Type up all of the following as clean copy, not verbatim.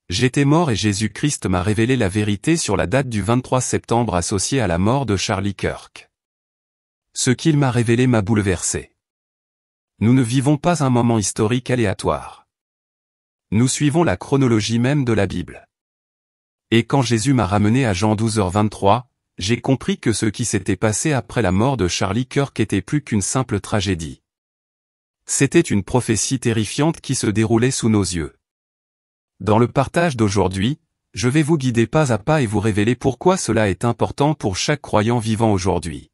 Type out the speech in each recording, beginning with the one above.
J'étais mort et Jésus-Christ m'a révélé la vérité sur la date du 23 septembre associée à la mort de Charlie Kirk. Ce qu'il m'a révélé m'a bouleversé. Nous ne vivons pas un moment historique aléatoire. Nous suivons la chronologie même de la Bible. Et quand Jésus m'a ramené à Jean 12h23, j'ai compris que ce qui s'était passé après la mort de Charlie Kirk était plus qu'une simple tragédie. C'était une prophétie terrifiante qui se déroulait sous nos yeux. Dans le partage d'aujourd'hui, je vais vous guider pas à pas et vous révéler pourquoi cela est important pour chaque croyant vivant aujourd'hui.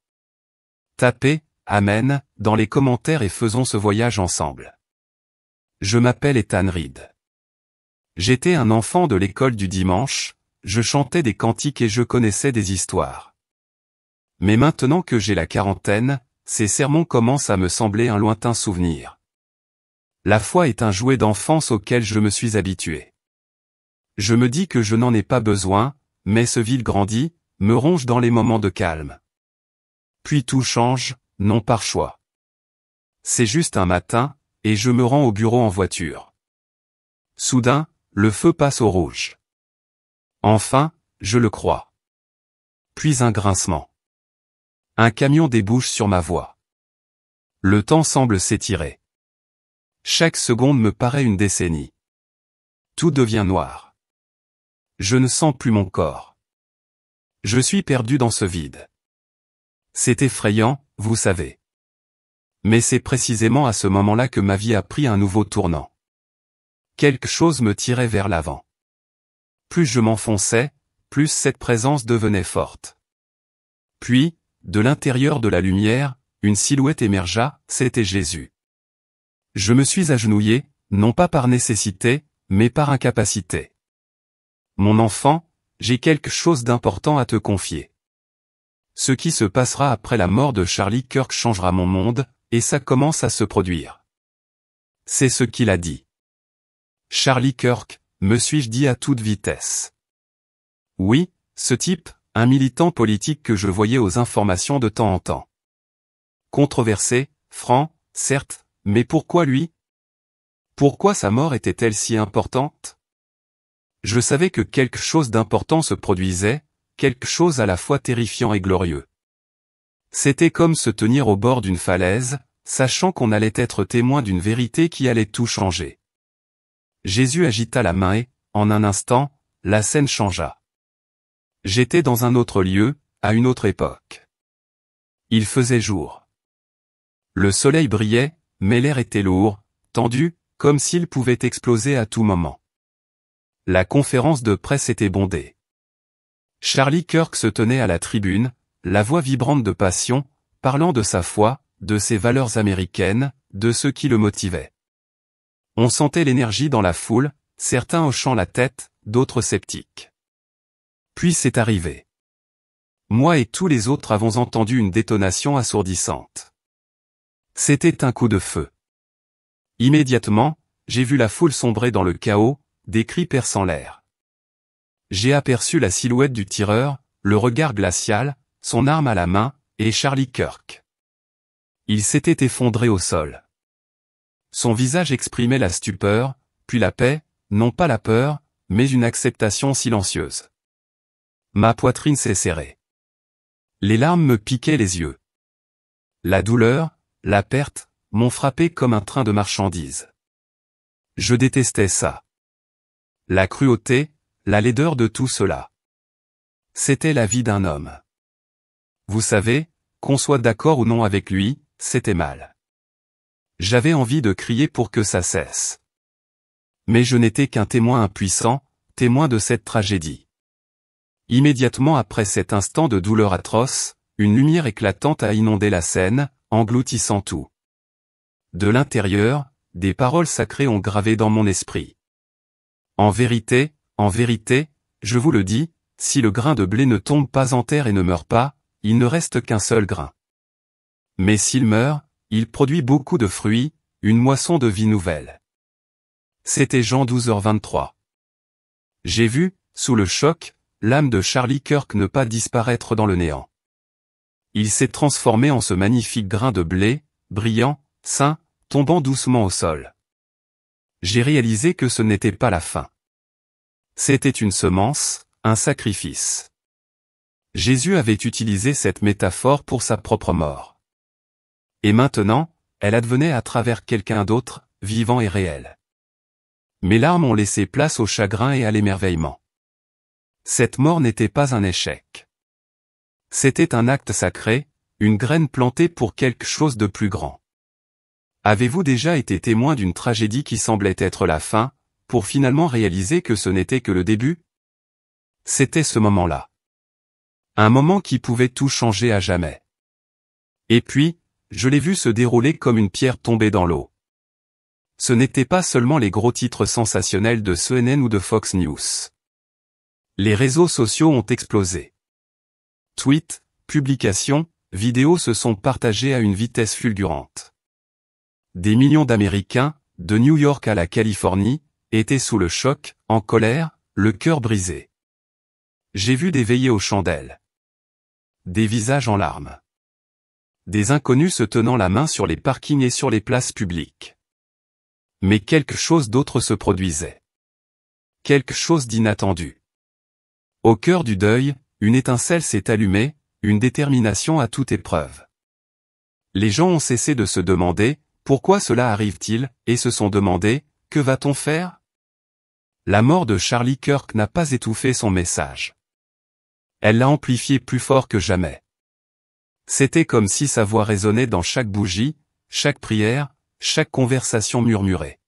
Tapez « Amen » dans les commentaires et faisons ce voyage ensemble. Je m'appelle Ethan Reed. J'étais un enfant de l'école du dimanche, je chantais des cantiques et je connaissais des histoires. Mais maintenant que j'ai la quarantaine, ces sermons commencent à me sembler un lointain souvenir. La foi est un jouet d'enfance auquel je me suis habitué. Je me dis que je n'en ai pas besoin, mais ce vide grandit, me ronge dans les moments de calme. Puis tout change, non par choix. C'est juste un matin, et je me rends au bureau en voiture. Soudain, le feu passe au rouge. Enfin, je le crois. Puis un grincement. Un camion débouche sur ma voie. Le temps semble s'étirer. Chaque seconde me paraît une décennie. Tout devient noir. Je ne sens plus mon corps. Je suis perdu dans ce vide. C'est effrayant, vous savez. Mais c'est précisément à ce moment-là que ma vie a pris un nouveau tournant. Quelque chose me tirait vers l'avant. Plus je m'enfonçais, plus cette présence devenait forte. Puis, de l'intérieur de la lumière, une silhouette émergea, c'était Jésus. Je me suis agenouillé, non pas par nécessité, mais par incapacité. Mon enfant, j'ai quelque chose d'important à te confier. Ce qui se passera après la mort de Charlie Kirk changera mon monde, et ça commence à se produire. C'est ce qu'il a dit. Charlie Kirk, me suis-je dit à toute vitesse. Oui, ce type, un militant politique que je voyais aux informations de temps en temps. Controversé, franc, certes, mais pourquoi lui? Pourquoi sa mort était-elle si importante? Je savais que quelque chose d'important se produisait, quelque chose à la fois terrifiant et glorieux. C'était comme se tenir au bord d'une falaise, sachant qu'on allait être témoin d'une vérité qui allait tout changer. Jésus agita la main et, en un instant, la scène changea. J'étais dans un autre lieu, à une autre époque. Il faisait jour. Le soleil brillait, mais l'air était lourd, tendu, comme s'il pouvait exploser à tout moment. La conférence de presse était bondée. Charlie Kirk se tenait à la tribune, la voix vibrante de passion, parlant de sa foi, de ses valeurs américaines, de ce qui le motivait. On sentait l'énergie dans la foule, certains hochant la tête, d'autres sceptiques. Puis c'est arrivé. Moi et tous les autres avons entendu une détonation assourdissante. C'était un coup de feu. Immédiatement, j'ai vu la foule sombrer dans le chaos, des cris perçant l'air. J'ai aperçu la silhouette du tireur, le regard glacial, son arme à la main, et Charlie Kirk. Il s'était effondré au sol. Son visage exprimait la stupeur, puis la paix, non pas la peur, mais une acceptation silencieuse. Ma poitrine s'est serrée. Les larmes me piquaient les yeux. La douleur, la perte, m'ont frappé comme un train de marchandises. Je détestais ça. La cruauté, la laideur de tout cela. C'était la vie d'un homme. Vous savez, qu'on soit d'accord ou non avec lui, c'était mal. J'avais envie de crier pour que ça cesse. Mais je n'étais qu'un témoin impuissant, témoin de cette tragédie. Immédiatement après cet instant de douleur atroce, une lumière éclatante a inondé la scène, engloutissant tout. De l'intérieur, des paroles sacrées ont gravé dans mon esprit. En vérité, je vous le dis, si le grain de blé ne tombe pas en terre et ne meurt pas, il ne reste qu'un seul grain. Mais s'il meurt, il produit beaucoup de fruits, une moisson de vie nouvelle. C'était Jean 12h23. J'ai vu, sous le choc, l'âme de Charlie Kirk ne pas disparaître dans le néant. Il s'est transformé en ce magnifique grain de blé, brillant, sain, tombant doucement au sol. J'ai réalisé que ce n'était pas la fin. C'était une semence, un sacrifice. Jésus avait utilisé cette métaphore pour sa propre mort. Et maintenant, elle advenait à travers quelqu'un d'autre, vivant et réel. Mes larmes ont laissé place au chagrin et à l'émerveillement. Cette mort n'était pas un échec. C'était un acte sacré, une graine plantée pour quelque chose de plus grand. Avez-vous déjà été témoin d'une tragédie qui semblait être la fin, pour finalement réaliser que ce n'était que le début? C'était ce moment-là. Un moment qui pouvait tout changer à jamais. Et puis, je l'ai vu se dérouler comme une pierre tombée dans l'eau. Ce n'étaient pas seulement les gros titres sensationnels de CNN ou de Fox News. Les réseaux sociaux ont explosé. Tweets, publications, vidéos se sont partagées à une vitesse fulgurante. Des millions d'Américains, de New York à la Californie, étaient sous le choc, en colère, le cœur brisé. J'ai vu des veillées aux chandelles. Des visages en larmes. Des inconnus se tenant la main sur les parkings et sur les places publiques. Mais quelque chose d'autre se produisait. Quelque chose d'inattendu. Au cœur du deuil, une étincelle s'est allumée, une détermination à toute épreuve. Les gens ont cessé de se demander, pourquoi cela arrive-t-il, et se sont demandé, que va-t-on faire? La mort de Charlie Kirk n'a pas étouffé son message. Elle l'a amplifié plus fort que jamais. C'était comme si sa voix résonnait dans chaque bougie, chaque prière, chaque conversation murmurée.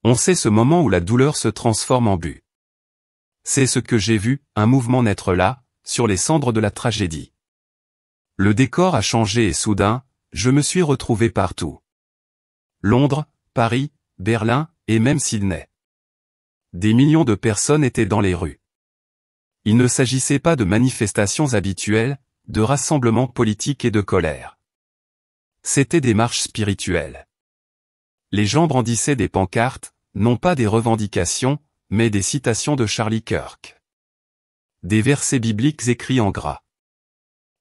On sait ce moment où la douleur se transforme en but. C'est ce que j'ai vu, un mouvement naître là, sur les cendres de la tragédie. Le décor a changé et soudain, je me suis retrouvé partout. Londres, Paris, Berlin, et même Sydney. Des millions de personnes étaient dans les rues. Il ne s'agissait pas de manifestations habituelles, de rassemblements politiques et de colère. C'étaient des marches spirituelles. Les gens brandissaient des pancartes, non pas des revendications, mais des citations de Charlie Kirk. Des versets bibliques écrits en gras.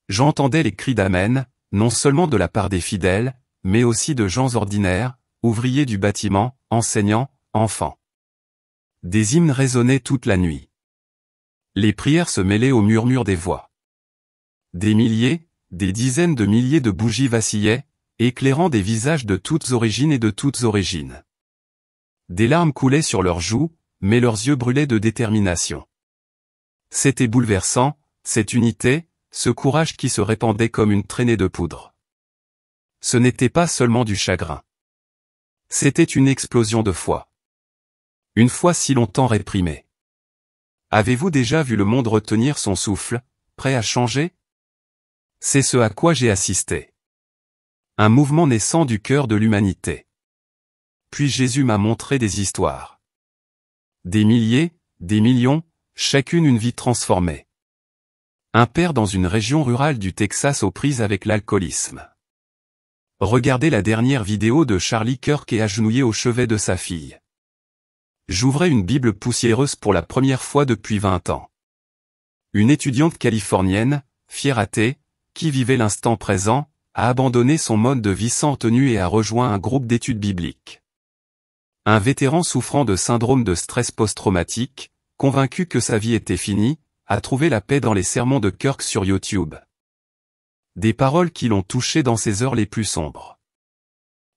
J'entendais les cris d'amen, non seulement de la part des fidèles, mais aussi de gens ordinaires, ouvriers du bâtiment, enseignants, enfants. Des hymnes résonnaient toute la nuit. Les prières se mêlaient au murmure des voix. Des milliers, des dizaines de milliers de bougies vacillaient, éclairant des visages de toutes origines et de toutes origines. Des larmes coulaient sur leurs joues, mais leurs yeux brûlaient de détermination. C'était bouleversant, cette unité, ce courage qui se répandait comme une traînée de poudre. Ce n'était pas seulement du chagrin. C'était une explosion de foi. Une foi si longtemps réprimée. Avez-vous déjà vu le monde retenir son souffle, prêt à changer? C'est ce à quoi j'ai assisté. Un mouvement naissant du cœur de l'humanité. Puis Jésus m'a montré des histoires. Des milliers, des millions, chacune une vie transformée. Un père dans une région rurale du Texas aux prises avec l'alcoolisme. Regardez la dernière vidéo de Charlie Kirk et agenouillé au chevet de sa fille. J'ouvrais une Bible poussiéreuse pour la première fois depuis 20 ans. Une étudiante californienne, fière athée, qui vivait l'instant présent, a abandonné son mode de vie sans tenue et a rejoint un groupe d'études bibliques. Un vétéran souffrant de syndrome de stress post-traumatique, convaincu que sa vie était finie, a trouvé la paix dans les sermons de Kirk sur YouTube. Des paroles qui l'ont touché dans ses heures les plus sombres.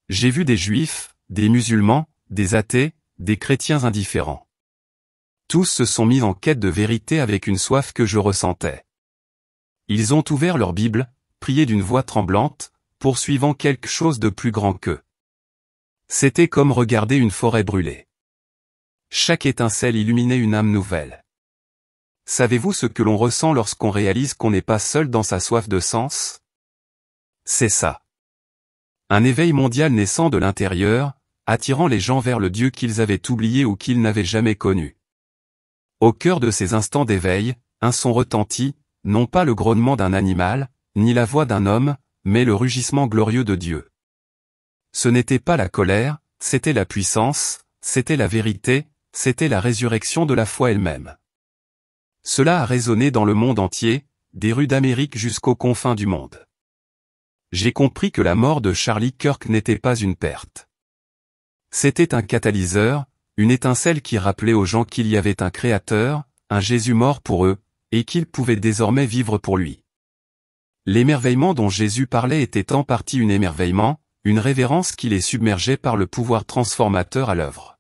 J'ai vu des juifs, des musulmans, des athées, des chrétiens indifférents. Tous se sont mis en quête de vérité avec une soif que je ressentais. Ils ont ouvert leur Bible, prié d'une voix tremblante, poursuivant quelque chose de plus grand qu'eux. C'était comme regarder une forêt brûlée. Chaque étincelle illuminait une âme nouvelle. Savez-vous ce que l'on ressent lorsqu'on réalise qu'on n'est pas seul dans sa soif de sens? C'est ça. Un éveil mondial naissant de l'intérieur, attirant les gens vers le Dieu qu'ils avaient oublié ou qu'ils n'avaient jamais connu. Au cœur de ces instants d'éveil, un son retentit, non pas le grognement d'un animal, ni la voix d'un homme, mais le rugissement glorieux de Dieu. Ce n'était pas la colère, c'était la puissance, c'était la vérité, c'était la résurrection de la foi elle-même. Cela a résonné dans le monde entier, des rues d'Amérique jusqu'aux confins du monde. J'ai compris que la mort de Charlie Kirk n'était pas une perte. C'était un catalyseur, une étincelle qui rappelait aux gens qu'il y avait un Créateur, un Jésus mort pour eux, et qu'ils pouvaient désormais vivre pour lui. L'émerveillement dont Jésus parlait était en partie un émerveillement, une révérence qui les submergeait par le pouvoir transformateur à l'œuvre.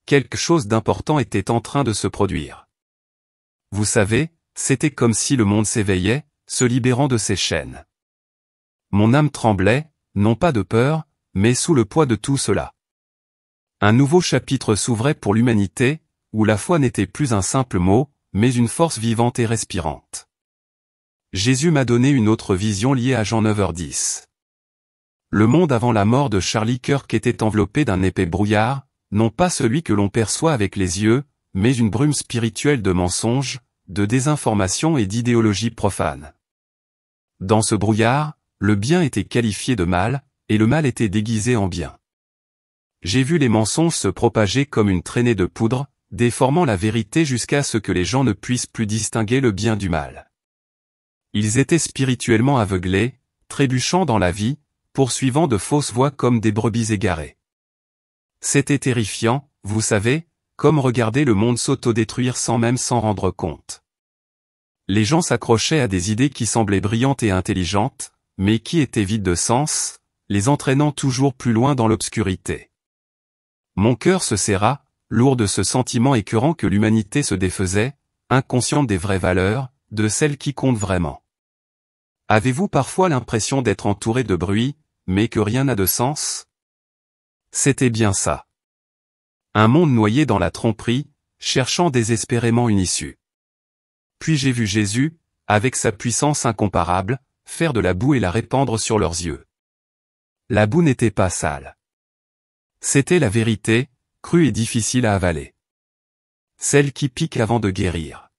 Quelque chose d'important était en train de se produire. Vous savez, c'était comme si le monde s'éveillait, se libérant de ses chaînes. Mon âme tremblait, non pas de peur, mais sous le poids de tout cela. Un nouveau chapitre s'ouvrait pour l'humanité, où la foi n'était plus un simple mot, mais une force vivante et respirante. Jésus m'a donné une autre vision liée à Jean 9h10. Le monde avant la mort de Charlie Kirk était enveloppé d'un épais brouillard, non pas celui que l'on perçoit avec les yeux, mais une brume spirituelle de mensonges, de désinformation et d'idéologie profane. Dans ce brouillard, le bien était qualifié de mal, et le mal était déguisé en bien. J'ai vu les mensonges se propager comme une traînée de poudre, déformant la vérité jusqu'à ce que les gens ne puissent plus distinguer le bien du mal. Ils étaient spirituellement aveuglés, trébuchant dans la vie, poursuivant de fausses voies comme des brebis égarées. C'était terrifiant, vous savez, comme regarder le monde s'autodétruire sans même s'en rendre compte. Les gens s'accrochaient à des idées qui semblaient brillantes et intelligentes, mais qui étaient vides de sens, les entraînant toujours plus loin dans l'obscurité. Mon cœur se serra, lourd de ce sentiment écœurant que l'humanité se défaisait, inconsciente des vraies valeurs, de celles qui comptent vraiment. Avez-vous parfois l'impression d'être entouré de bruit, mais que rien n'a de sens? C'était bien ça. Un monde noyé dans la tromperie, cherchant désespérément une issue. Puis j'ai vu Jésus, avec sa puissance incomparable, faire de la boue et la répandre sur leurs yeux. La boue n'était pas sale. C'était la vérité, crue et difficile à avaler. Celle qui pique avant de guérir.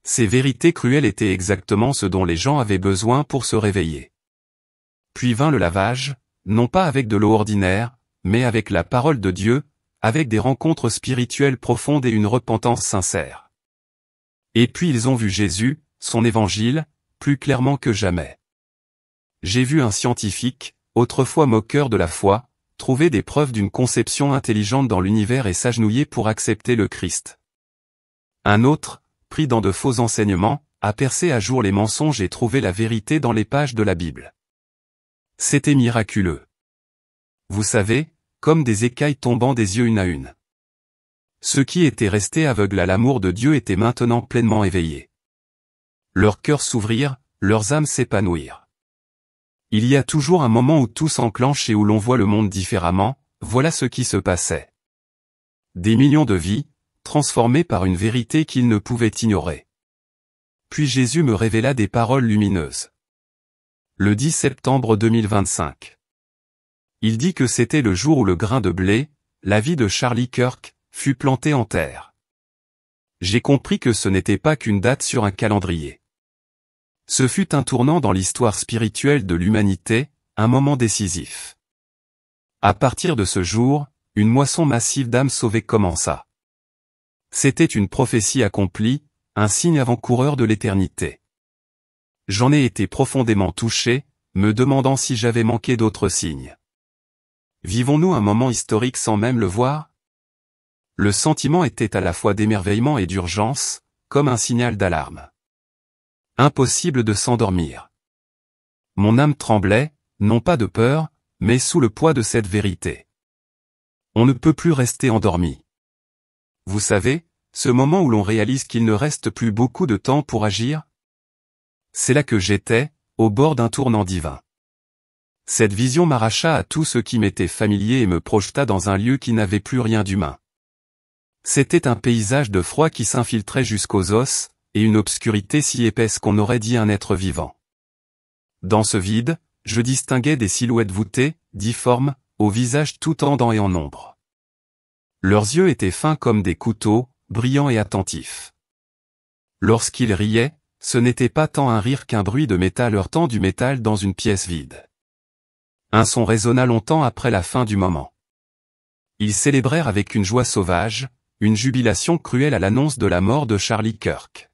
Ces vérités cruelles étaient exactement ce dont les gens avaient besoin pour se réveiller. Puis vint le lavage, non pas avec de l'eau ordinaire, mais avec la parole de Dieu, avec des rencontres spirituelles profondes et une repentance sincère. Et puis ils ont vu Jésus, son évangile, plus clairement que jamais. J'ai vu un scientifique, autrefois moqueur de la foi, trouver des preuves d'une conception intelligente dans l'univers et s'agenouiller pour accepter le Christ. Un autre, pris dans de faux enseignements, a percé à jour les mensonges et trouvé la vérité dans les pages de la Bible. C'était miraculeux. Vous savez, comme des écailles tombant des yeux une à une. Ceux qui étaient restés aveugles à l'amour de Dieu étaient maintenant pleinement éveillés. Leurs cœurs s'ouvrirent, leurs âmes s'épanouirent. Il y a toujours un moment où tout s'enclenche et où l'on voit le monde différemment, voilà ce qui se passait. Des millions de vies, transformées par une vérité qu'ils ne pouvaient ignorer. Puis Jésus me révéla des paroles lumineuses. Le 10 septembre 2025. Il dit que c'était le jour où le grain de blé, la vie de Charlie Kirk, fut planté en terre. J'ai compris que ce n'était pas qu'une date sur un calendrier. Ce fut un tournant dans l'histoire spirituelle de l'humanité, un moment décisif. À partir de ce jour, une moisson massive d'âmes sauvées commença. C'était une prophétie accomplie, un signe avant-coureur de l'éternité. J'en ai été profondément touché, me demandant si j'avais manqué d'autres signes. Vivons-nous un moment historique sans même le voir? Le sentiment était à la fois d'émerveillement et d'urgence, comme un signal d'alarme. Impossible de s'endormir. Mon âme tremblait, non pas de peur, mais sous le poids de cette vérité. On ne peut plus rester endormi. Vous savez, ce moment où l'on réalise qu'il ne reste plus beaucoup de temps pour agir? C'est là que j'étais, au bord d'un tournant divin. Cette vision m'arracha à tout ce qui m'était familier et me projeta dans un lieu qui n'avait plus rien d'humain. C'était un paysage de froid qui s'infiltrait jusqu'aux os, et une obscurité si épaisse qu'on aurait dit un être vivant. Dans ce vide, je distinguais des silhouettes voûtées, difformes, au visage tout tendant et en ombre. Leurs yeux étaient fins comme des couteaux, brillants et attentifs. Lorsqu'ils riaient, ce n'était pas tant un rire qu'un bruit de métal heurtant du métal dans une pièce vide. Un son résonna longtemps après la fin du moment. Ils célébrèrent avec une joie sauvage, une jubilation cruelle à l'annonce de la mort de Charlie Kirk.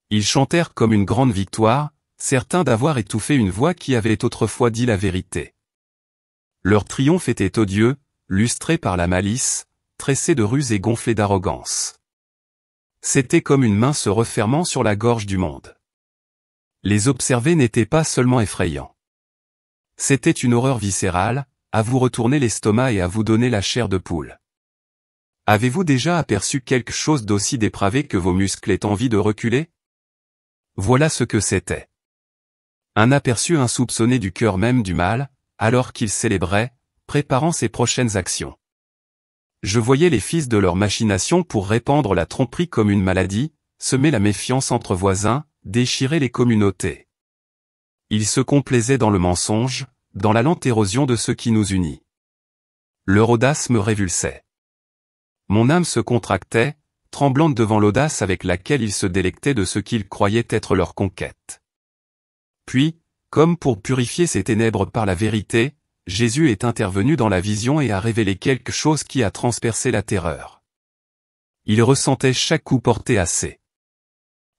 Ils chantèrent comme une grande victoire, certains d'avoir étouffé une voix qui avait autrefois dit la vérité. Leur triomphe était odieux, lustré par la malice, stressé de ruse et gonflé d'arrogance. C'était comme une main se refermant sur la gorge du monde. Les observer n'était pas seulement effrayant. C'était une horreur viscérale, à vous retourner l'estomac et à vous donner la chair de poule. Avez-vous déjà aperçu quelque chose d'aussi dépravé que vos muscles aient envie de reculer? Voilà ce que c'était. Un aperçu insoupçonné du cœur même du mal, alors qu'il célébrait, préparant ses prochaines actions. Je voyais les fils de leur machination pour répandre la tromperie comme une maladie, semer la méfiance entre voisins, déchirer les communautés. Ils se complaisaient dans le mensonge, dans la lente érosion de ce qui nous unit. Leur audace me révulsait. Mon âme se contractait, tremblante devant l'audace avec laquelle ils se délectaient de ce qu'ils croyaient être leur conquête. Puis, comme pour purifier ces ténèbres par la vérité, Jésus est intervenu dans la vision et a révélé quelque chose qui a transpercé la terreur. Il ressentait chaque coup porté à ses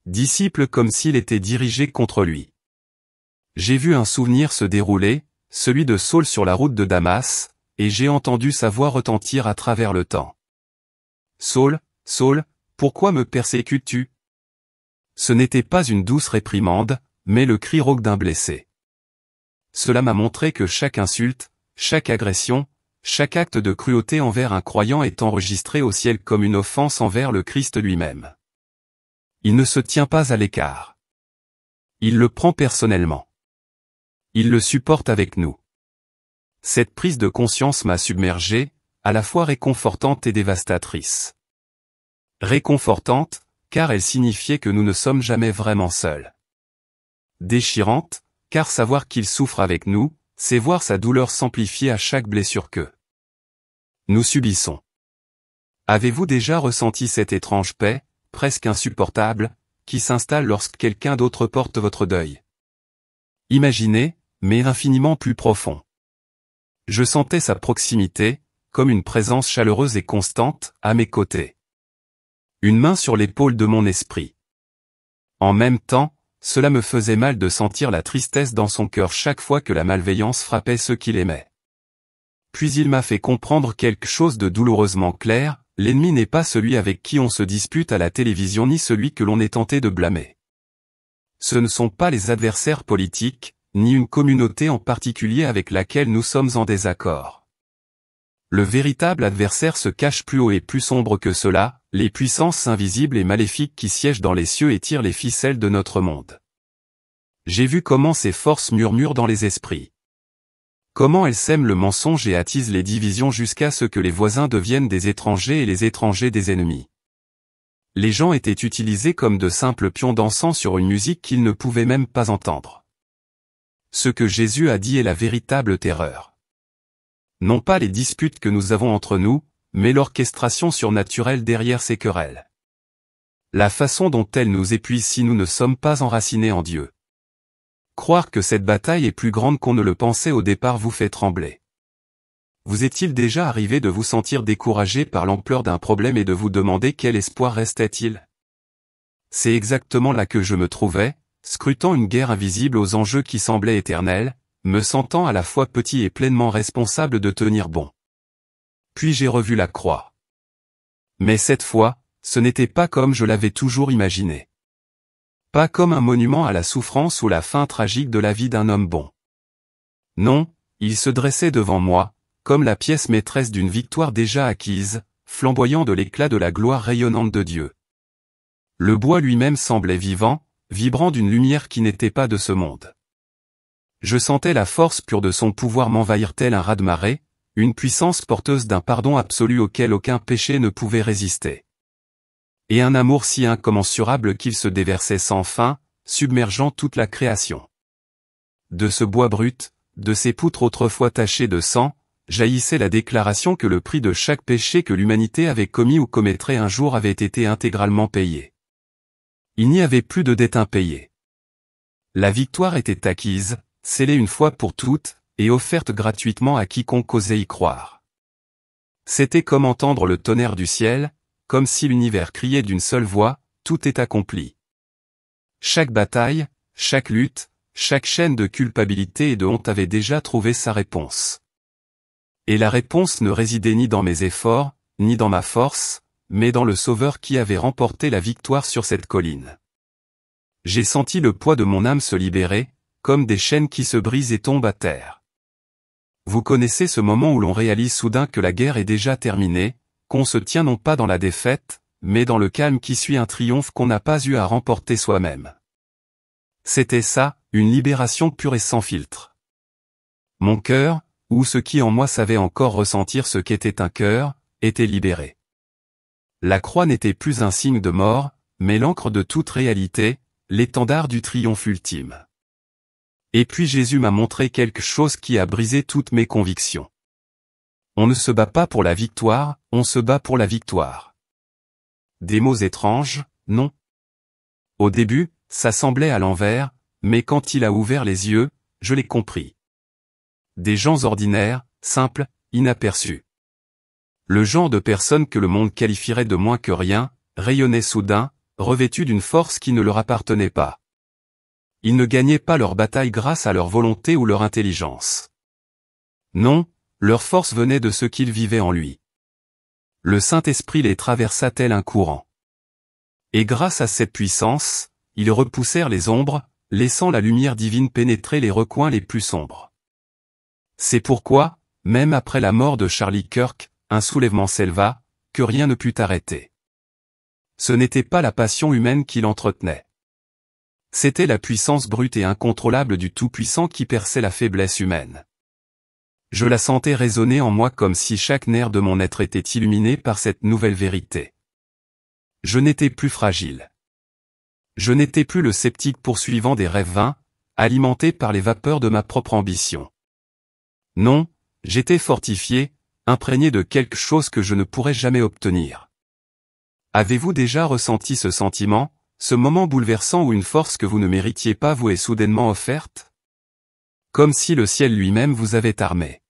disciples comme s'il était dirigé contre lui. J'ai vu un souvenir se dérouler, celui de Saul sur la route de Damas, et j'ai entendu sa voix retentir à travers le temps. « Saul, Saul, pourquoi me persécutes-tu » Ce n'était pas une douce réprimande, mais le cri rauque d'un blessé. Cela m'a montré que chaque insulte, chaque agression, chaque acte de cruauté envers un croyant est enregistré au ciel comme une offense envers le Christ lui-même. Il ne se tient pas à l'écart. Il le prend personnellement. Il le supporte avec nous. Cette prise de conscience m'a submergé, à la fois réconfortante et dévastatrice. Réconfortante, car elle signifiait que nous ne sommes jamais vraiment seuls. Déchirante, car savoir qu'il souffre avec nous, c'est voir sa douleur s'amplifier à chaque blessure que nous subissons. Avez-vous déjà ressenti cette étrange paix, presque insupportable, qui s'installe lorsque quelqu'un d'autre porte votre deuil? Imaginez, mais infiniment plus profond. Je sentais sa proximité, comme une présence chaleureuse et constante, à mes côtés. Une main sur l'épaule de mon esprit. En même temps, cela me faisait mal de sentir la tristesse dans son cœur chaque fois que la malveillance frappait ceux qu'il aimait. Puis il m'a fait comprendre quelque chose de douloureusement clair, l'ennemi n'est pas celui avec qui on se dispute à la télévision ni celui que l'on est tenté de blâmer. Ce ne sont pas les adversaires politiques, ni une communauté en particulier avec laquelle nous sommes en désaccord. Le véritable adversaire se cache plus haut et plus sombre que cela, les puissances invisibles et maléfiques qui siègent dans les cieux et tirent les ficelles de notre monde. J'ai vu comment ces forces murmurent dans les esprits. Comment elles sèment le mensonge et attisent les divisions jusqu'à ce que les voisins deviennent des étrangers et les étrangers des ennemis. Les gens étaient utilisés comme de simples pions dansant sur une musique qu'ils ne pouvaient même pas entendre. Ce que Jésus a dit est la véritable terreur. Non pas les disputes que nous avons entre nous, mais l'orchestration surnaturelle derrière ces querelles. La façon dont elles nous épuisent si nous ne sommes pas enracinés en Dieu. Croire que cette bataille est plus grande qu'on ne le pensait au départ vous fait trembler. Vous est-il déjà arrivé de vous sentir découragé par l'ampleur d'un problème et de vous demander quel espoir restait-il? C'est exactement là que je me trouvais, scrutant une guerre invisible aux enjeux qui semblaient éternels, me sentant à la fois petit et pleinement responsable de tenir bon. Puis j'ai revu la croix. Mais cette fois, ce n'était pas comme je l'avais toujours imaginé. Pas comme un monument à la souffrance ou la fin tragique de la vie d'un homme bon. Non, il se dressait devant moi, comme la pièce maîtresse d'une victoire déjà acquise, flamboyant de l'éclat de la gloire rayonnante de Dieu. Le bois lui-même semblait vivant, vibrant d'une lumière qui n'était pas de ce monde. Je sentais la force pure de son pouvoir m'envahir tel un raz-de-marée, une puissance porteuse d'un pardon absolu auquel aucun péché ne pouvait résister. Et un amour si incommensurable qu'il se déversait sans fin, submergeant toute la création. De ce bois brut, de ces poutres autrefois tachées de sang, jaillissait la déclaration que le prix de chaque péché que l'humanité avait commis ou commettrait un jour avait été intégralement payé. Il n'y avait plus de dette impayée. La victoire était acquise, scellée une fois pour toutes, et offerte gratuitement à quiconque osait y croire. C'était comme entendre le tonnerre du ciel, comme si l'univers criait d'une seule voix, tout est accompli. Chaque bataille, chaque lutte, chaque chaîne de culpabilité et de honte avait déjà trouvé sa réponse. Et la réponse ne résidait ni dans mes efforts, ni dans ma force, mais dans le Sauveur qui avait remporté la victoire sur cette colline. J'ai senti le poids de mon âme se libérer, comme des chaînes qui se brisent et tombent à terre. Vous connaissez ce moment où l'on réalise soudain que la guerre est déjà terminée, qu'on se tient non pas dans la défaite, mais dans le calme qui suit un triomphe qu'on n'a pas eu à remporter soi-même. C'était ça, une libération pure et sans filtre. Mon cœur, ou ce qui en moi savait encore ressentir ce qu'était un cœur, était libéré. La croix n'était plus un signe de mort, mais l'encre de toute réalité, l'étendard du triomphe ultime. Et puis Jésus m'a montré quelque chose qui a brisé toutes mes convictions. On ne se bat pas pour la victoire, on se bat pour la victoire. Des mots étranges, non? Au début, ça semblait à l'envers, mais quand il a ouvert les yeux, je l'ai compris. Des gens ordinaires, simples, inaperçus. Le genre de personnes que le monde qualifierait de moins que rien, rayonnaient soudain, revêtus d'une force qui ne leur appartenait pas. Ils ne gagnaient pas leur bataille grâce à leur volonté ou leur intelligence. Non, leur force venait de ce qu'ils vivaient en lui. Le Saint-Esprit les traversa tel un courant. Et grâce à cette puissance, ils repoussèrent les ombres, laissant la lumière divine pénétrer les recoins les plus sombres. C'est pourquoi, même après la mort de Charlie Kirk, un soulèvement s'éleva, que rien ne put arrêter. Ce n'était pas la passion humaine qui l'entretenait. C'était la puissance brute et incontrôlable du Tout-Puissant qui perçait la faiblesse humaine. Je la sentais résonner en moi comme si chaque nerf de mon être était illuminé par cette nouvelle vérité. Je n'étais plus fragile. Je n'étais plus le sceptique poursuivant des rêves vains, alimenté par les vapeurs de ma propre ambition. Non, j'étais fortifié, imprégné de quelque chose que je ne pourrais jamais obtenir. Avez-vous déjà ressenti ce sentiment, ce moment bouleversant où une force que vous ne méritiez pas vous est soudainement offerte? Comme si le ciel lui-même vous avait armé.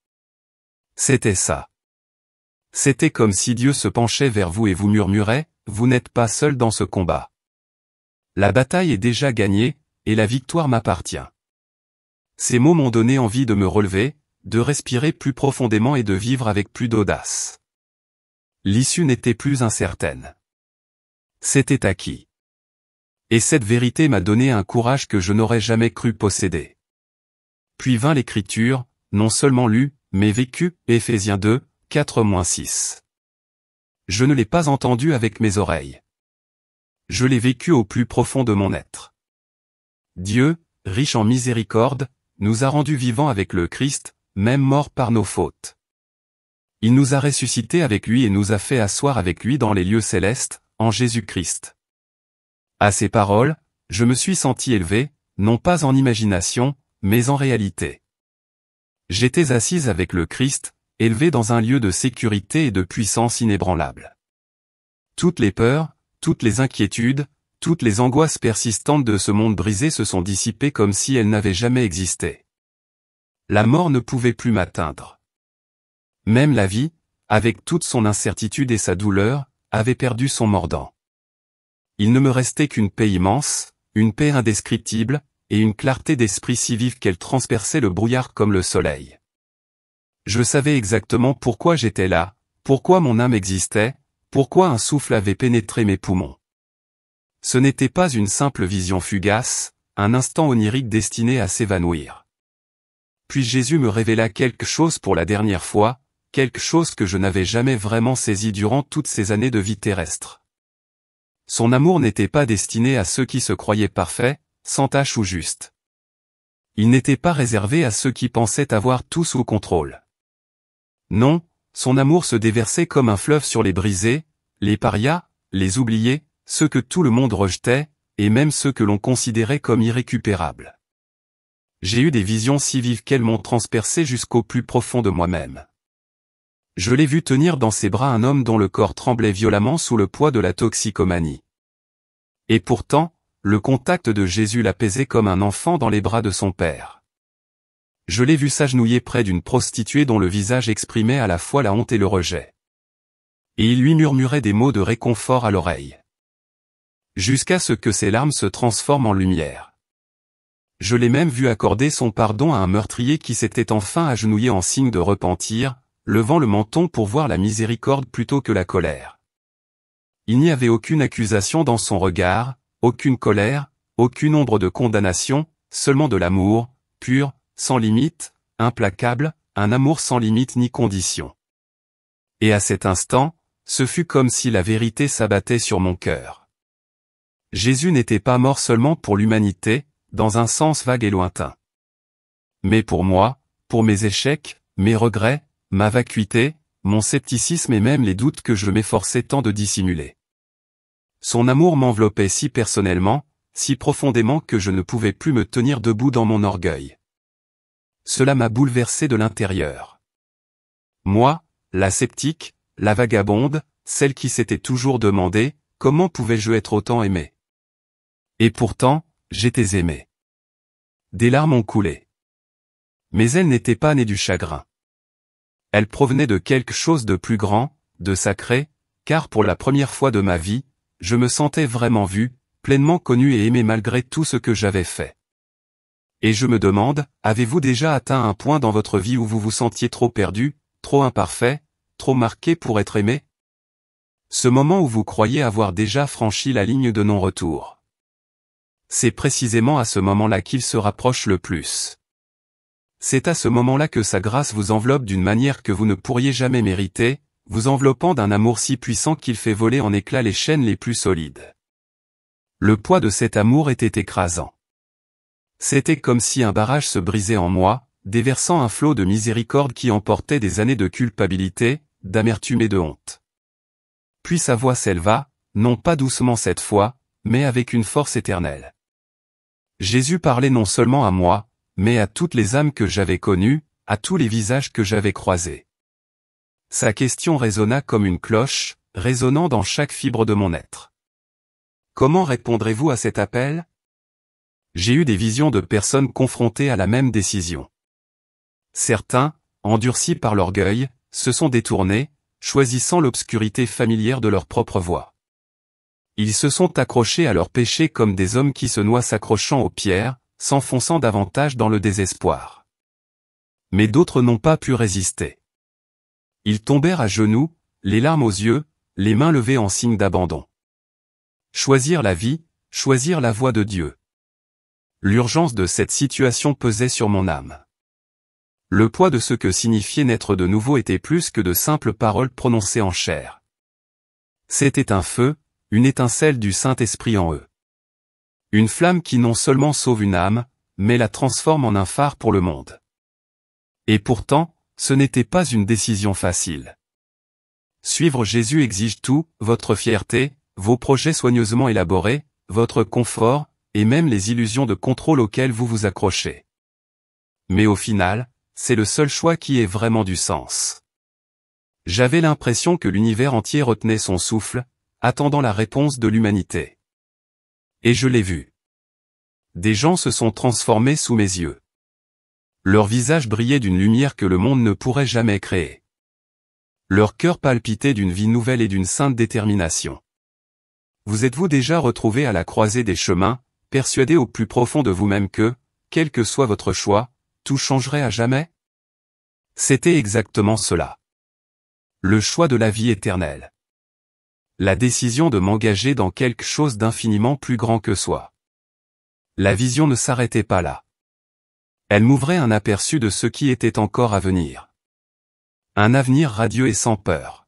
C'était ça. C'était comme si Dieu se penchait vers vous et vous murmurait, vous n'êtes pas seul dans ce combat. La bataille est déjà gagnée, et la victoire m'appartient. Ces mots m'ont donné envie de me relever, de respirer plus profondément et de vivre avec plus d'audace. L'issue n'était plus incertaine. C'était acquis. Et cette vérité m'a donné un courage que je n'aurais jamais cru posséder. Puis vint l'Écriture, non seulement lue, mais vécue, Éphésiens 2, 4-6. Je ne l'ai pas entendue avec mes oreilles. Je l'ai vécue au plus profond de mon être. Dieu, riche en miséricorde, nous a rendus vivants avec le Christ, même mort par nos fautes. Il nous a ressuscités avec lui et nous a fait asseoir avec lui dans les lieux célestes, en Jésus-Christ. À ces paroles, je me suis senti élevé, non pas en imagination, mais en réalité. J'étais assise avec le Christ, élevé dans un lieu de sécurité et de puissance inébranlable. Toutes les peurs, toutes les inquiétudes, toutes les angoisses persistantes de ce monde brisé se sont dissipées comme si elles n'avaient jamais existé. La mort ne pouvait plus m'atteindre. Même la vie, avec toute son incertitude et sa douleur, avait perdu son mordant. Il ne me restait qu'une paix immense, une paix indescriptible, et une clarté d'esprit si vive qu'elle transperçait le brouillard comme le soleil. Je savais exactement pourquoi j'étais là, pourquoi mon âme existait, pourquoi un souffle avait pénétré mes poumons. Ce n'était pas une simple vision fugace, un instant onirique destiné à s'évanouir. Puis Jésus me révéla quelque chose pour la dernière fois, quelque chose que je n'avais jamais vraiment saisi durant toutes ces années de vie terrestre. Son amour n'était pas destiné à ceux qui se croyaient parfaits, sans tache ou justes. Il n'était pas réservé à ceux qui pensaient avoir tout sous contrôle. Non, son amour se déversait comme un fleuve sur les brisés, les parias, les oubliés, ceux que tout le monde rejetait, et même ceux que l'on considérait comme irrécupérables. J'ai eu des visions si vives qu'elles m'ont transpercé jusqu'au plus profond de moi-même. Je l'ai vu tenir dans ses bras un homme dont le corps tremblait violemment sous le poids de la toxicomanie. Et pourtant, le contact de Jésus l'apaisait comme un enfant dans les bras de son père. Je l'ai vu s'agenouiller près d'une prostituée dont le visage exprimait à la fois la honte et le rejet. Et il lui murmurait des mots de réconfort à l'oreille. Jusqu'à ce que ses larmes se transforment en lumière. Je l'ai même vu accorder son pardon à un meurtrier qui s'était enfin agenouillé en signe de repentir, levant le menton pour voir la miséricorde plutôt que la colère. Il n'y avait aucune accusation dans son regard, aucune colère, aucune ombre de condamnation, seulement de l'amour, pur, sans limite, implacable, un amour sans limite ni condition. Et à cet instant, ce fut comme si la vérité s'abattait sur mon cœur. Jésus n'était pas mort seulement pour l'humanité, dans un sens vague et lointain. Mais pour moi, pour mes échecs, mes regrets, ma vacuité, mon scepticisme et même les doutes que je m'efforçais tant de dissimuler. Son amour m'enveloppait si personnellement, si profondément que je ne pouvais plus me tenir debout dans mon orgueil. Cela m'a bouleversé de l'intérieur. Moi, la sceptique, la vagabonde, celle qui s'était toujours demandé, comment pouvais-je être autant aimé? Et pourtant, j'étais aimé. Des larmes ont coulé. Mais elles n'étaient pas nées du chagrin. Elles provenaient de quelque chose de plus grand, de sacré, car pour la première fois de ma vie, je me sentais vraiment vu, pleinement connu et aimé malgré tout ce que j'avais fait. Et je me demande, avez-vous déjà atteint un point dans votre vie où vous vous sentiez trop perdu, trop imparfait, trop marqué pour être aimé? Ce moment où vous croyez avoir déjà franchi la ligne de non-retour. C'est précisément à ce moment-là qu'il se rapproche le plus. C'est à ce moment-là que sa grâce vous enveloppe d'une manière que vous ne pourriez jamais mériter, vous enveloppant d'un amour si puissant qu'il fait voler en éclats les chaînes les plus solides. Le poids de cet amour était écrasant. C'était comme si un barrage se brisait en moi, déversant un flot de miséricorde qui emportait des années de culpabilité, d'amertume et de honte. Puis sa voix s'éleva, non pas doucement cette fois, mais avec une force éternelle. Jésus parlait non seulement à moi, mais à toutes les âmes que j'avais connues, à tous les visages que j'avais croisés. Sa question résonna comme une cloche, résonnant dans chaque fibre de mon être. Comment répondrez-vous à cet appel? J'ai eu des visions de personnes confrontées à la même décision. Certains, endurcis par l'orgueil, se sont détournés, choisissant l'obscurité familière de leur propre voie. Ils se sont accrochés à leurs péchés comme des hommes qui se noient s'accrochant aux pierres, s'enfonçant davantage dans le désespoir. Mais d'autres n'ont pas pu résister. Ils tombèrent à genoux, les larmes aux yeux, les mains levées en signe d'abandon. Choisir la vie, choisir la voie de Dieu. L'urgence de cette situation pesait sur mon âme. Le poids de ce que signifiait naître de nouveau était plus que de simples paroles prononcées en chair. C'était un feu, une étincelle du Saint-Esprit en eux. Une flamme qui non seulement sauve une âme, mais la transforme en un phare pour le monde. Et pourtant, ce n'était pas une décision facile. Suivre Jésus exige tout, votre fierté, vos projets soigneusement élaborés, votre confort, et même les illusions de contrôle auxquelles vous vous accrochez. Mais au final, c'est le seul choix qui ait vraiment du sens. J'avais l'impression que l'univers entier retenait son souffle, attendant la réponse de l'humanité. Et je l'ai vu. Des gens se sont transformés sous mes yeux. Leur visage brillait d'une lumière que le monde ne pourrait jamais créer. Leur cœur palpitait d'une vie nouvelle et d'une sainte détermination. Vous êtes-vous déjà retrouvé à la croisée des chemins, persuadé au plus profond de vous-même que, quel que soit votre choix, tout changerait à jamais? C'était exactement cela. Le choix de la vie éternelle. La décision de m'engager dans quelque chose d'infiniment plus grand que soi. La vision ne s'arrêtait pas là. Elle m'ouvrait un aperçu de ce qui était encore à venir. Un avenir radieux et sans peur.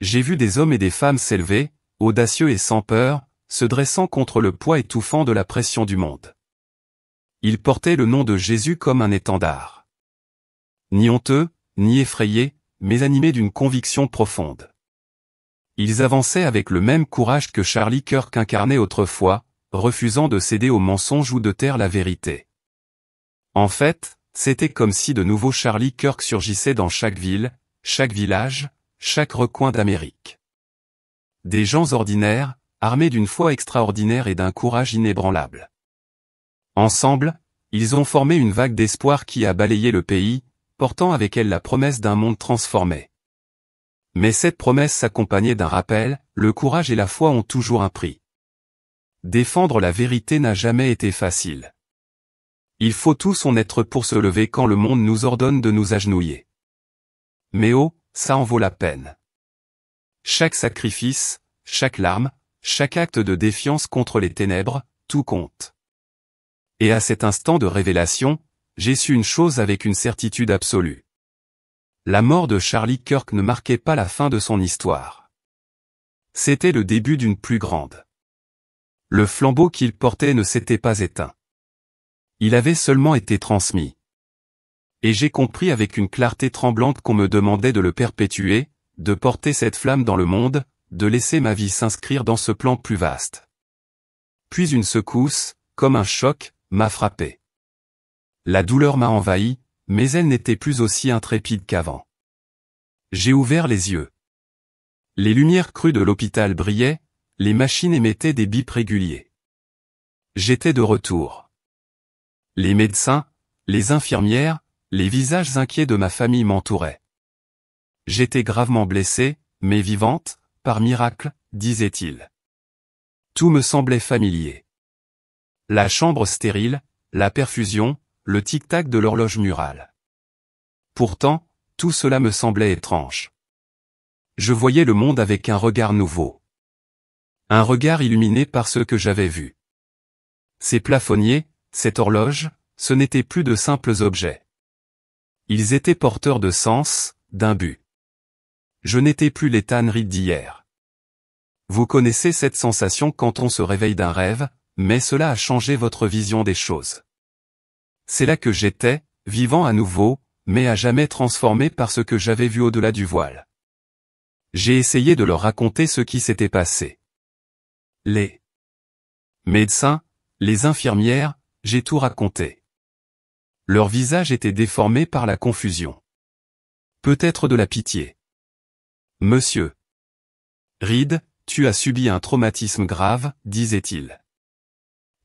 J'ai vu des hommes et des femmes s'élever, audacieux et sans peur, se dressant contre le poids étouffant de la pression du monde. Ils portaient le nom de Jésus comme un étendard. Ni honteux, ni effrayés, mais animés d'une conviction profonde. Ils avançaient avec le même courage que Charlie Kirk incarnait autrefois, refusant de céder aux mensonges ou de taire la vérité. En fait, c'était comme si de nouveaux Charlie Kirk surgissaient dans chaque ville, chaque village, chaque recoin d'Amérique. Des gens ordinaires, armés d'une foi extraordinaire et d'un courage inébranlable. Ensemble, ils ont formé une vague d'espoir qui a balayé le pays, portant avec elle la promesse d'un monde transformé. Mais cette promesse s'accompagnait d'un rappel, le courage et la foi ont toujours un prix. Défendre la vérité n'a jamais été facile. Il faut tout son être pour se lever quand le monde nous ordonne de nous agenouiller. mais oh, ça en vaut la peine. Chaque sacrifice, chaque larme, chaque acte de défiance contre les ténèbres, tout compte. Et à cet instant de révélation, j'ai su une chose avec une certitude absolue. La mort de Charlie Kirk ne marquait pas la fin de son histoire. C'était le début d'une plus grande. Le flambeau qu'il portait ne s'était pas éteint. Il avait seulement été transmis. Et j'ai compris avec une clarté tremblante qu'on me demandait de le perpétuer, de porter cette flamme dans le monde, de laisser ma vie s'inscrire dans ce plan plus vaste. Puis une secousse, comme un choc, m'a frappé. La douleur m'a envahi, mais elle n'était plus aussi intrépide qu'avant. J'ai ouvert les yeux. Les lumières crues de l'hôpital brillaient, les machines émettaient des bips réguliers. J'étais de retour. Les médecins, les infirmières, les visages inquiets de ma famille m'entouraient. J'étais gravement blessée, mais vivante, par miracle, disait-il. Tout me semblait familier. La chambre stérile, la perfusion, le tic-tac de l'horloge murale. Pourtant, tout cela me semblait étrange. Je voyais le monde avec un regard nouveau. Un regard illuminé par ce que j'avais vu. Ces plafonniers, cette horloge, ce n'étaient plus de simples objets. Ils étaient porteurs de sens, d'un but. Je n'étais plus l'Ethan Reed d'hier. Vous connaissez cette sensation quand on se réveille d'un rêve, mais cela a changé votre vision des choses. C'est là que j'étais, vivant à nouveau, mais à jamais transformé par ce que j'avais vu au-delà du voile. J'ai essayé de leur raconter ce qui s'était passé. Les médecins, les infirmières, j'ai tout raconté. Leurs visages étaient déformés par la confusion. Peut-être de la pitié. Monsieur Reed, tu as subi un traumatisme grave, disait-il.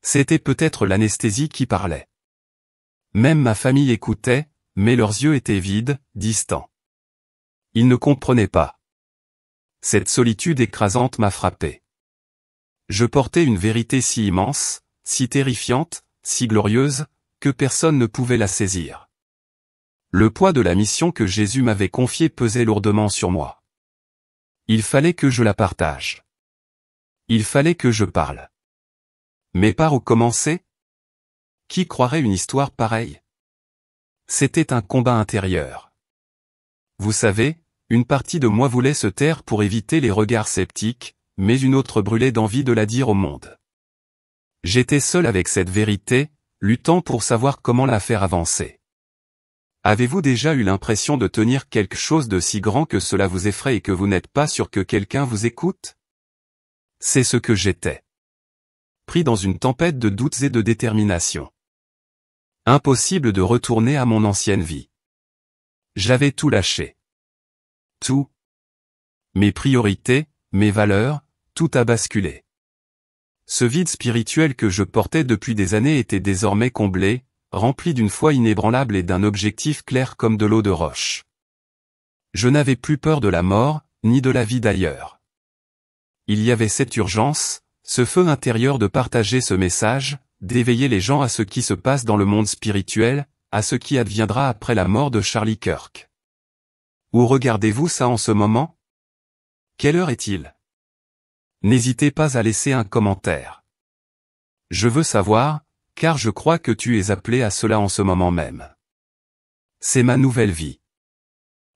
C'était peut-être l'anesthésie qui parlait. Même ma famille écoutait, mais leurs yeux étaient vides, distants. Ils ne comprenaient pas. Cette solitude écrasante m'a frappé. Je portais une vérité si immense, si terrifiante, si glorieuse, que personne ne pouvait la saisir. Le poids de la mission que Jésus m'avait confiée pesait lourdement sur moi. Il fallait que je la partage. Il fallait que je parle. Mais par où commencer? Qui croirait une histoire pareille? C'était un combat intérieur. Vous savez, une partie de moi voulait se taire pour éviter les regards sceptiques, mais une autre brûlait d'envie de la dire au monde. J'étais seul avec cette vérité, luttant pour savoir comment la faire avancer. Avez-vous déjà eu l'impression de tenir quelque chose de si grand que cela vous effraie et que vous n'êtes pas sûr que quelqu'un vous écoute? C'est ce que j'étais. Pris dans une tempête de doutes et de détermination. Impossible de retourner à mon ancienne vie. J'avais tout lâché. Tout. Mes priorités, mes valeurs, tout a basculé. Ce vide spirituel que je portais depuis des années était désormais comblé, rempli d'une foi inébranlable et d'un objectif clair comme de l'eau de roche. Je n'avais plus peur de la mort, ni de la vie d'ailleurs. Il y avait cette urgence, ce feu intérieur de partager ce message, d'éveiller les gens à ce qui se passe dans le monde spirituel, à ce qui adviendra après la mort de Charlie Kirk. Où regardez-vous ça en ce moment? Quelle heure est-il? N'hésitez pas à laisser un commentaire. Je veux savoir, car je crois que tu es appelé à cela en ce moment même. C'est ma nouvelle vie.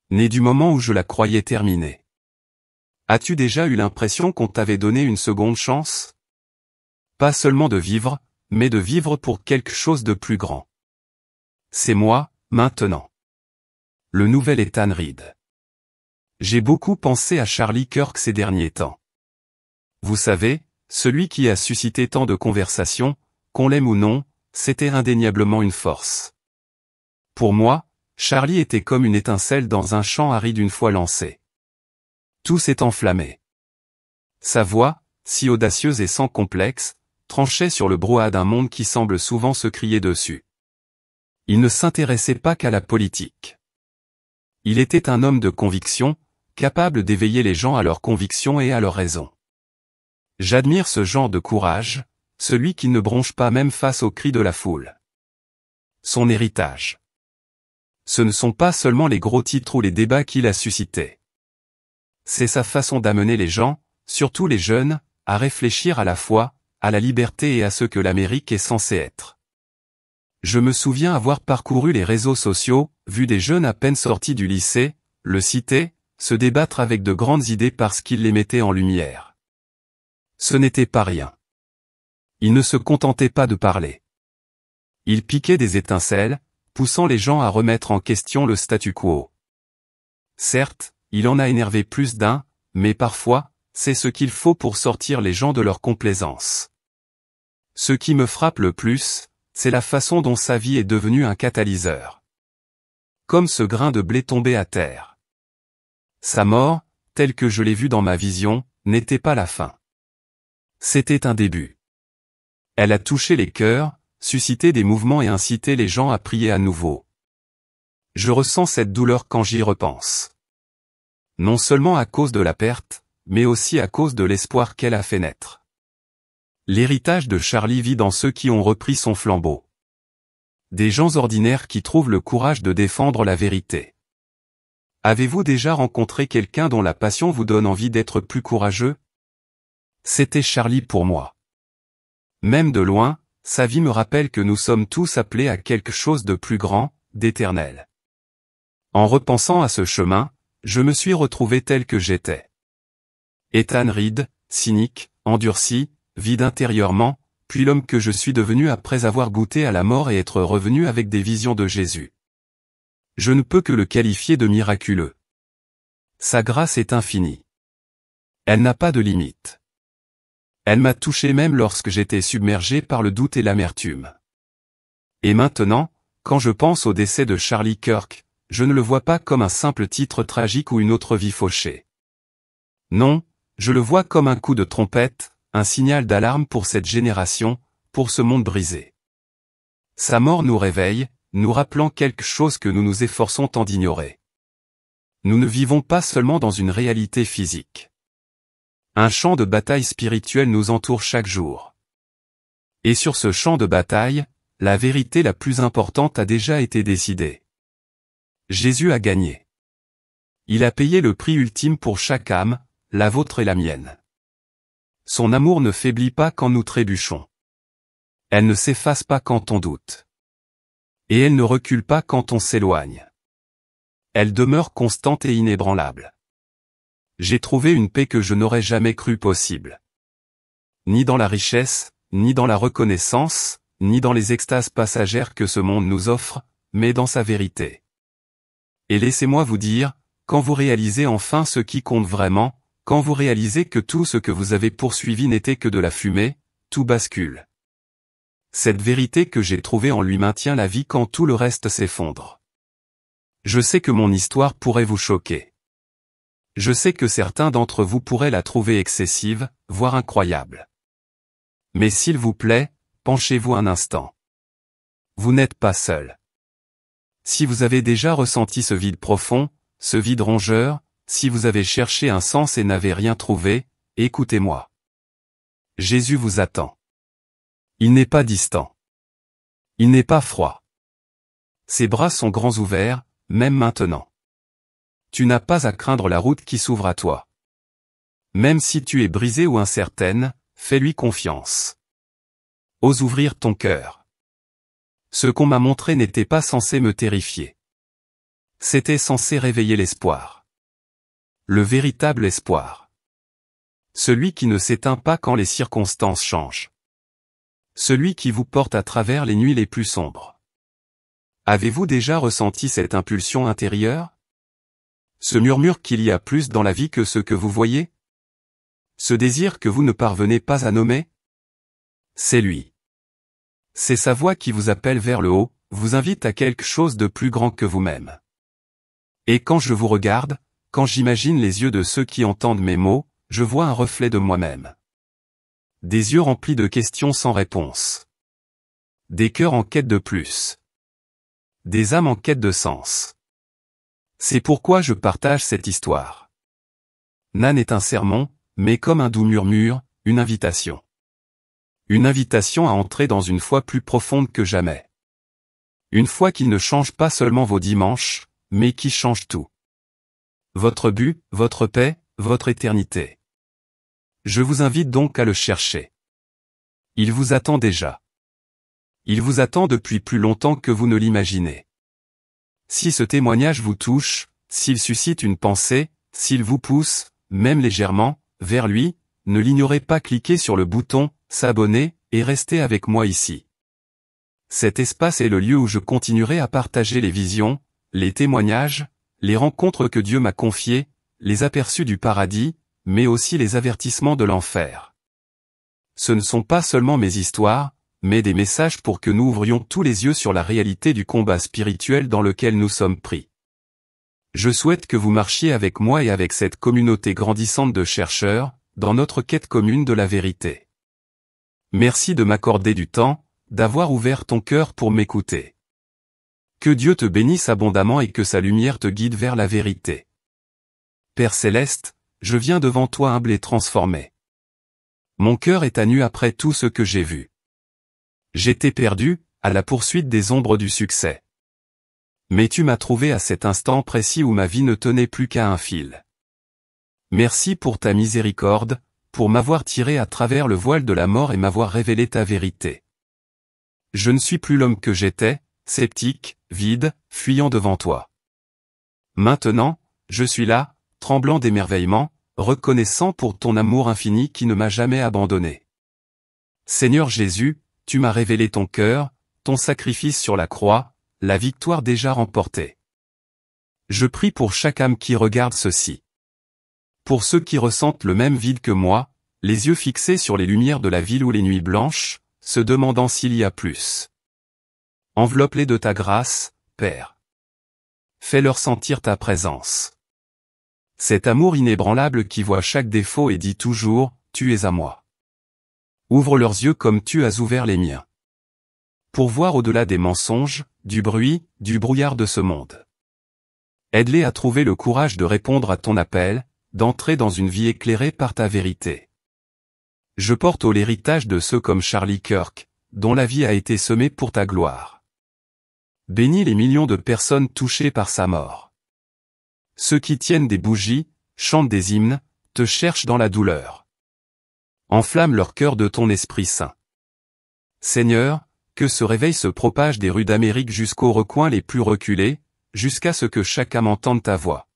Née du moment où je la croyais terminée. As-tu déjà eu l'impression qu'on t'avait donné une seconde chance? Pas seulement de vivre, mais de vivre pour quelque chose de plus grand. C'est moi, maintenant. Le nouvel Ethan Reed. J'ai beaucoup pensé à Charlie Kirk ces derniers temps. Vous savez, celui qui a suscité tant de conversations, qu'on l'aime ou non, c'était indéniablement une force. Pour moi, Charlie était comme une étincelle dans un champ aride une fois lancé. Tout s'est enflammé. Sa voix, si audacieuse et sans complexe, tranchait sur le brouhaha d'un monde qui semble souvent se crier dessus. Il ne s'intéressait pas qu'à la politique. Il était un homme de conviction, capable d'éveiller les gens à leurs convictions et à leurs raisons. J'admire ce genre de courage, celui qui ne bronche pas même face aux cris de la foule. Son héritage. Ce ne sont pas seulement les gros titres ou les débats qu'il a suscités. C'est sa façon d'amener les gens, surtout les jeunes, à réfléchir à la foi, à la liberté et à ce que l'Amérique est censée être. Je me souviens avoir parcouru les réseaux sociaux, vu des jeunes à peine sortis du lycée, le citer, se débattre avec de grandes idées parce qu'ils les mettaient en lumière. Ce n'était pas rien. Ils ne se contentaient pas de parler. Ils piquaient des étincelles, poussant les gens à remettre en question le statu quo. Certes, il en a énervé plus d'un, mais parfois, c'est ce qu'il faut pour sortir les gens de leur complaisance. Ce qui me frappe le plus, c'est la façon dont sa vie est devenue un catalyseur. Comme ce grain de blé tombé à terre. Sa mort, telle que je l'ai vue dans ma vision, n'était pas la fin. C'était un début. Elle a touché les cœurs, suscité des mouvements et incité les gens à prier à nouveau. Je ressens cette douleur quand j'y repense. Non seulement à cause de la perte, mais aussi à cause de l'espoir qu'elle a fait naître. L'héritage de Charlie vit dans ceux qui ont repris son flambeau. Des gens ordinaires qui trouvent le courage de défendre la vérité. Avez-vous déjà rencontré quelqu'un dont la passion vous donne envie d'être plus courageux? C'était Charlie pour moi. Même de loin, sa vie me rappelle que nous sommes tous appelés à quelque chose de plus grand, d'éternel. En repensant à ce chemin, je me suis retrouvé tel que j'étais. Ethan Reed, cynique, endurci, vide intérieurement, puis l'homme que je suis devenu après avoir goûté à la mort et être revenu avec des visions de Jésus. Je ne peux que le qualifier de miraculeux. Sa grâce est infinie. Elle n'a pas de limite. Elle m'a touché même lorsque j'étais submergé par le doute et l'amertume. Et maintenant, quand je pense au décès de Charlie Kirk, je ne le vois pas comme un simple titre tragique ou une autre vie fauchée. Non, je le vois comme un coup de trompette, un signal d'alarme pour cette génération, pour ce monde brisé. Sa mort nous réveille, nous rappelant quelque chose que nous nous efforçons tant d'ignorer. Nous ne vivons pas seulement dans une réalité physique. Un champ de bataille spirituel nous entoure chaque jour. Et sur ce champ de bataille, la vérité la plus importante a déjà été décidée. Jésus a gagné. Il a payé le prix ultime pour chaque âme, la vôtre et la mienne. Son amour ne faiblit pas quand nous trébuchons. Elle ne s'efface pas quand on doute. Et elle ne recule pas quand on s'éloigne. Elle demeure constante et inébranlable. J'ai trouvé une paix que je n'aurais jamais cru possible. Ni dans la richesse, ni dans la reconnaissance, ni dans les extases passagères que ce monde nous offre, mais dans sa vérité. Et laissez-moi vous dire, quand vous réalisez enfin ce qui compte vraiment, quand vous réalisez que tout ce que vous avez poursuivi n'était que de la fumée, tout bascule. Cette vérité que j'ai trouvée en lui maintient la vie quand tout le reste s'effondre. Je sais que mon histoire pourrait vous choquer. Je sais que certains d'entre vous pourraient la trouver excessive, voire incroyable. Mais s'il vous plaît, penchez-vous un instant. Vous n'êtes pas seul. Si vous avez déjà ressenti ce vide profond, ce vide rongeur, si vous avez cherché un sens et n'avez rien trouvé, écoutez-moi. Jésus vous attend. Il n'est pas distant. Il n'est pas froid. Ses bras sont grands ouverts, même maintenant. Tu n'as pas à craindre la route qui s'ouvre à toi. Même si tu es brisée ou incertaine, fais-lui confiance. Ose ouvrir ton cœur. Ce qu'on m'a montré n'était pas censé me terrifier. C'était censé réveiller l'espoir. Le véritable espoir. Celui qui ne s'éteint pas quand les circonstances changent. Celui qui vous porte à travers les nuits les plus sombres. Avez-vous déjà ressenti cette impulsion intérieure? Ce murmure qu'il y a plus dans la vie que ce que vous voyez? Ce désir que vous ne parvenez pas à nommer? C'est lui. C'est sa voix qui vous appelle vers le haut, vous invite à quelque chose de plus grand que vous-même. Et quand je vous regarde, quand j'imagine les yeux de ceux qui entendent mes mots, je vois un reflet de moi-même. Des yeux remplis de questions sans réponse. Des cœurs en quête de plus. Des âmes en quête de sens. C'est pourquoi je partage cette histoire. Nan est un sermon, mais comme un doux murmure, une invitation. Une invitation à entrer dans une foi plus profonde que jamais. Une foi qui ne change pas seulement vos dimanches, mais qui change tout. Votre but, votre paix, votre éternité. Je vous invite donc à le chercher. Il vous attend déjà. Il vous attend depuis plus longtemps que vous ne l'imaginez. Si ce témoignage vous touche, s'il suscite une pensée, s'il vous pousse, même légèrement, vers lui, ne l'ignorez pas, cliquez sur le bouton « S'abonner » et restez avec moi ici. Cet espace est le lieu où je continuerai à partager les visions, les témoignages, les rencontres que Dieu m'a confiées, les aperçus du paradis, mais aussi les avertissements de l'enfer. Ce ne sont pas seulement mes histoires, mais des messages pour que nous ouvrions tous les yeux sur la réalité du combat spirituel dans lequel nous sommes pris. Je souhaite que vous marchiez avec moi et avec cette communauté grandissante de chercheurs, dans notre quête commune de la vérité. Merci de m'accorder du temps, d'avoir ouvert ton cœur pour m'écouter. Que Dieu te bénisse abondamment et que sa lumière te guide vers la vérité. Père céleste, je viens devant toi humble et transformé. Mon cœur est à nu après tout ce que j'ai vu. J'étais perdu, à la poursuite des ombres du succès. Mais tu m'as trouvé à cet instant précis où ma vie ne tenait plus qu'à un fil. Merci pour ta miséricorde, pour m'avoir tiré à travers le voile de la mort et m'avoir révélé ta vérité. Je ne suis plus l'homme que j'étais, sceptique, vide, fuyant devant toi. Maintenant, je suis là, tremblant d'émerveillement, reconnaissant pour ton amour infini qui ne m'a jamais abandonné. Seigneur Jésus, tu m'as révélé ton cœur, ton sacrifice sur la croix, la victoire déjà remportée. Je prie pour chaque âme qui regarde ceci. Pour ceux qui ressentent le même vide que moi, les yeux fixés sur les lumières de la ville ou les nuits blanches, se demandant s'il y a plus. Enveloppe-les de ta grâce, Père. Fais-leur sentir ta présence. Cet amour inébranlable qui voit chaque défaut et dit toujours, tu es à moi. Ouvre leurs yeux comme tu as ouvert les miens. Pour voir au-delà des mensonges, du bruit, du brouillard de ce monde. Aide-les à trouver le courage de répondre à ton appel, d'entrer dans une vie éclairée par ta vérité. Je porte haut l'héritage de ceux comme Charlie Kirk, dont la vie a été semée pour ta gloire. Bénis les millions de personnes touchées par sa mort. Ceux qui tiennent des bougies, chantent des hymnes, te cherchent dans la douleur. Enflamme leur cœur de ton Esprit Saint. Seigneur, que ce réveil se propage des rues d'Amérique jusqu'aux recoins les plus reculés, jusqu'à ce que chaque âme entende ta voix.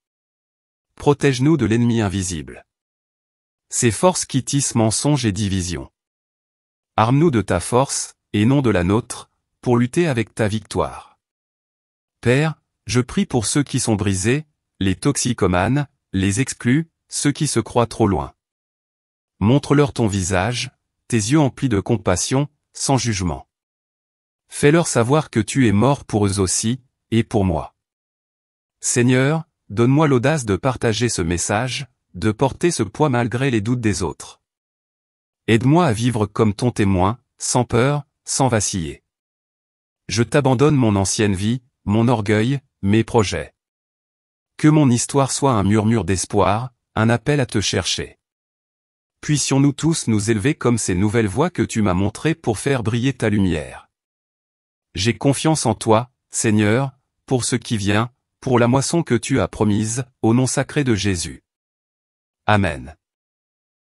Protège-nous de l'ennemi invisible. Ces forces qui tissent mensonges et divisions. Arme-nous de ta force, et non de la nôtre, pour lutter avec ta victoire. Père, je prie pour ceux qui sont brisés, les toxicomanes, les exclus, ceux qui se croient trop loin. Montre-leur ton visage, tes yeux emplis de compassion, sans jugement. Fais-leur savoir que tu es mort pour eux aussi, et pour moi. Seigneur, donne-moi l'audace de partager ce message, de porter ce poids malgré les doutes des autres. Aide-moi à vivre comme ton témoin, sans peur, sans vaciller. Je t'abandonne mon ancienne vie, mon orgueil, mes projets. Que mon histoire soit un murmure d'espoir, un appel à te chercher. Puissions-nous tous nous élever comme ces nouvelles voies que tu m'as montrées pour faire briller ta lumière. J'ai confiance en toi, Seigneur, pour ce qui vient, pour la moisson que tu as promise, au nom sacré de Jésus. Amen.